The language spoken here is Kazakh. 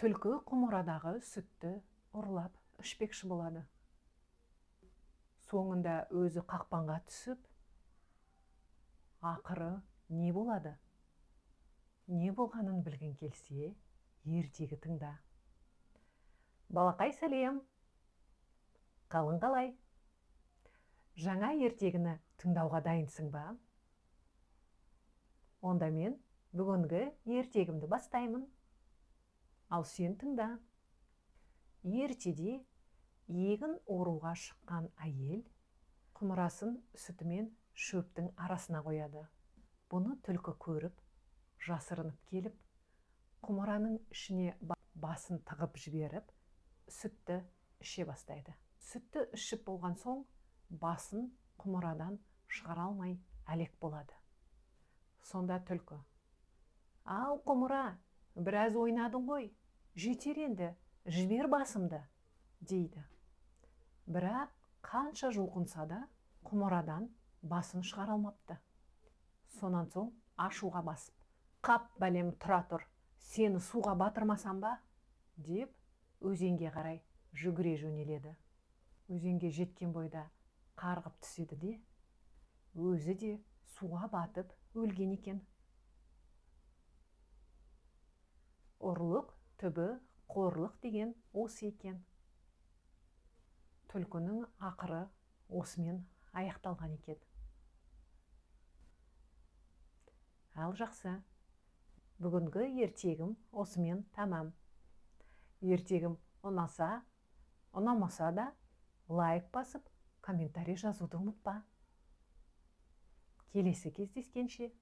Түлкі құмырадағы сүтті ұрлап ішпекші болады. Соңында өзі қақпанға түсіп, ақыры не болады? Не болғанын білгің келсе, ертегі тыңда. Балақай сәлем. Қалың қалай? Жаңа ертегіні тыңдауға дайынсың ба? Онда мен бүгінгі ертегімді бастаймын. Ал сен тыңда. Ертеде егін оруға шыққан әйел құмырасын сүтімен шөптің арасына қояды. Бұны түлкі көріп, жасырынып келіп, құмыраның ішіне басын тығып жіберіп, сүтті іше бастайды. Сүтті ішіп болған соң, басын құмырадан шығара алмай әлек болады. Сонда түлкі: «Ау құмыра, біраз ойнадың ғой, жетер енді, жібер басымды», дейді. Бірақ қанша жұлқынса да құмырадан басын шығара алмапты. Сонан соң ашуға басып: «Қап бәлем, тұра тұр, сені суға батырмасам ба?» деп өзенге қарай жүгіре жөнеледі. Өзенге жеткен бойда қарғып түседі де, өзі де суға батып өлген екен. Ұрлық түбі қорлық деген осы екен. Түлкінің ақыры осымен аяқталған екен. Ал жақсы, бүгінгі ертегім осымен тамам. Ертегім ұнаса, ұнамаса да лайк басып, комментарий жазуды ұмытпа. Келесі кездескенше.